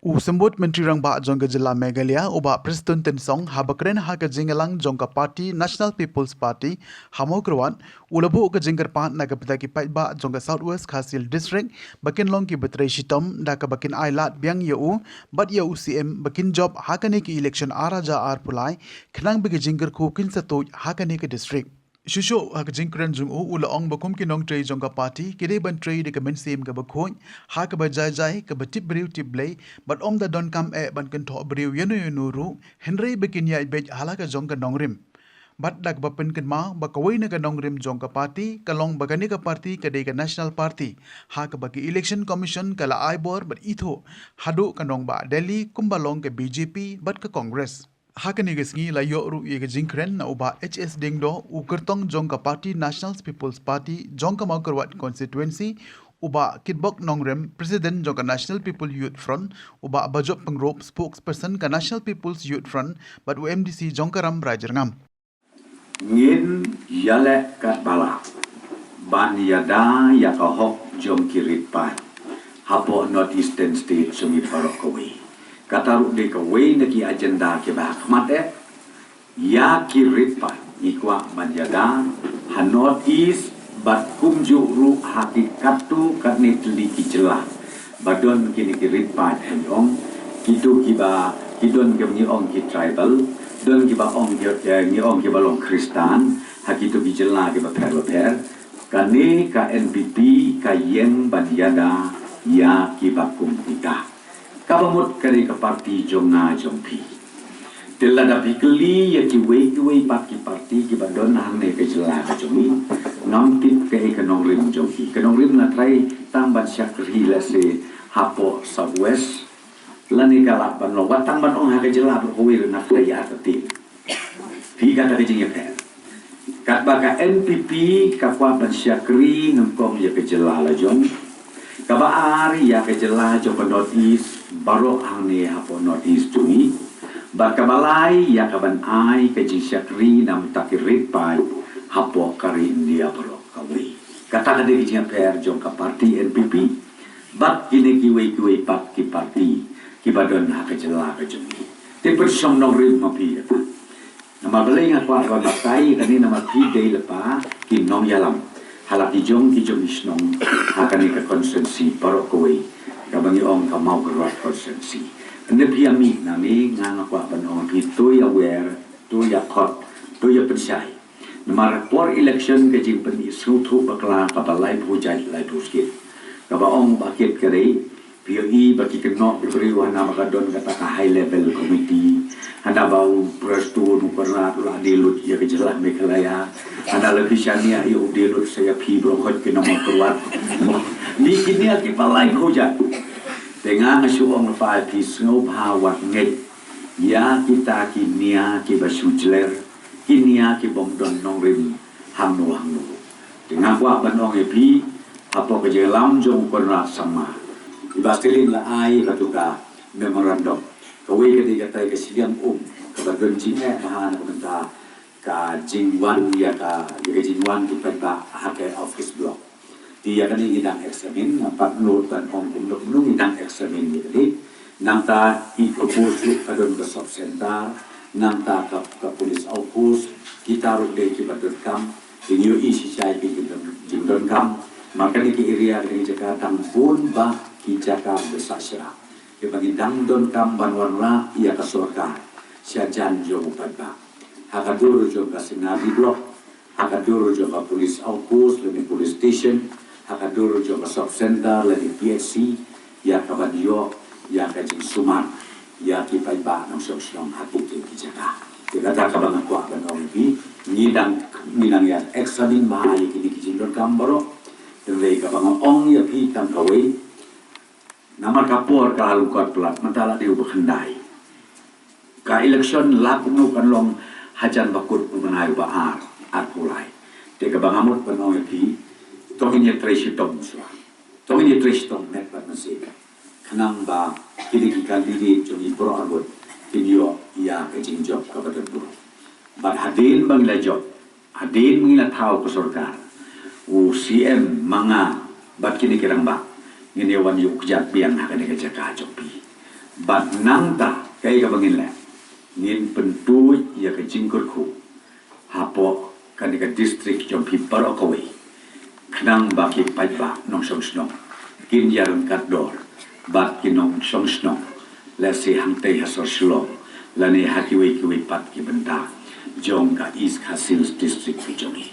Sembut Menteri Rangba Jongka Jilla Meghalaya uba Preston Tensong habakren ha ka jingalang Jongka Party National People's Party hamokrawan ulabu ka jingkarpan na kapita ki paitba Jongka Southwest Khasil District bakin long ki betray shitom da ka bakin ailat biang yau bat yau CM bakin job hakane ki election araja ar pulai khnang bi jingkar ko kin sato hakane ki district Shusho hak jingkran jung ula ong bakum ki nong trei jongka party kide ban trei de kamen sim ka bakhoy ha ka ba jai ka ba tip briu tip blay but da don kam e ban kan tho briu yenu ru henry bekin ya bej hala ka jongka nongrim bat dak ba pen kan ma ba kawai na ka nongrim jongka party kalong bagani ka party ka de ka national party ha ka ba ki election commission kala aibor but itho hadu ka nong ba delhi kumbalong ka BJP bat ka congress Hakani gesngi la yo ru ye jingkren na uba HS dingdo ukertong jongka party National People's Party jongka maukerwat constituency uba kitbok nongrem president jongka National People Youth Front uba bajop pengrop spokesperson ka National People's Youth Front but UMDC jongka ram rajerngam ngin yale kat bala ban yada yakahok jong kirit pai hapo northeastern state sumi parok kawi kataru de kawe na ki agenda ke ba khmate ya ki ritpa ikwa manjada hanot is bat kumju ru hakikatu kanitli ki jela badon kini ki ritpa ong kitu kiba kidon ke ni ong ki tribal don kiba ong ke ni ong ki balong kristan hakitu ki jela ke ba per kane ka NPP ka yeng banjada ya ki bakum kita kabamut kari ka parti jonga jompi tela da pikli ya ki wei pak ki parti ki badon hang ne ke jela ka jomi nam tip ke ekonong rim jompi ekonong rim na trai tamban syakri la se hapo southwest lani kala ban lo watang ban ong ha ke jela ko wi na trai ya tati pi ka ta ke jing pe kat ba ka NPP ka kwa ban syakri nam kom ya ke jela la jom kabaari ya ke jela jo northeast baro hangne hapo northeast tumi bakabalai ya kaban ai ke jisyakri nam takirit pai hapo kari india baro kawi kata kade ki per jongka party NPP bat kini kiwe pak ki party ki badon ha ke jela ke jumi te per som nong rim mapi ta nama beleng akwa ka bakai kani nama pi de lepa ki nong yalam halak ki jong isnong hakani ka konsensi baro kawi kabangi ong ka mau kerat konsensi ane piami nami ngang akwa banong itu ya aware tu ya khot tu ya pensai namar por election ke jing pen isu thu bakla ka balai bujai lai tuskit ka ba ong bakit kare POE baki keno beri wana makadon kata ka high level committee hana bau prestu nukarna la dilut ya ke jelah Meghalaya hana lebih syania ya dilut saya pi brokot ke nama keluar ni kini aki balai hujan dengan suong file ki snow hawat nget ya kita kinia ki basujler kinia ki bomdon nongrim hamno dengan wa banong epi apa ke jelam jong korna sama ibastilin la ai katuka memorandum kawe ketika tai kesilian kabadon jinge mahana komenta ka jingwan ya ka jingwan kita ta hake office block dia kan idang eksamen nampak note dan untuk idang eksamen jadi namta ikopus kadon ke sub center namta ka polis aufus kita rute ki badon kam dinyo isi sai ki jingdon kam maka ni ki area dengan Jakarta pun bah ki Jakarta besasya ke bagi dangdon kam banwarna ia ka surga siajan jo padba hakadur jo ka sinabi blok hakadur jo ka polis aufus lebih police station hakadur jo ka sub center lebih PSC ya ka badio ya ka jing suman ya ki paiba nang sosial hati ki Jakarta kita ka bang ko ban obi ngidang ya eksadin bahaya ki jingdon kam baro Dere ka bang ong ya pi tam kawe nama kapor ka halukot plat matala di ubekhendai ka election lap nu kan long hajan bakut menai bahar atulai te ka bang amut panong pi tongin ye tresitong swa tongin ye tresitong net pat masih kanang ba kini kan didi jongi pro arbot video ya ke jingjok ka badan bro bat hadin bang la job hadin mengila tahu ke surga CM manga bat kini kirang ba ngini wan yu kjat biang hakane ka jaka jopi bat nang ta kai ka bangin la ngin pentu ya ka jingkur khu hapo kan ka district jom pi Parokaway knang ba ki pai ba nong song snong kin yaron kat dor bat ki nong song snong la se hang tei hasor shlom la ne hakiwe kiwe pat ki benda jong ka East Khasi District ki jomi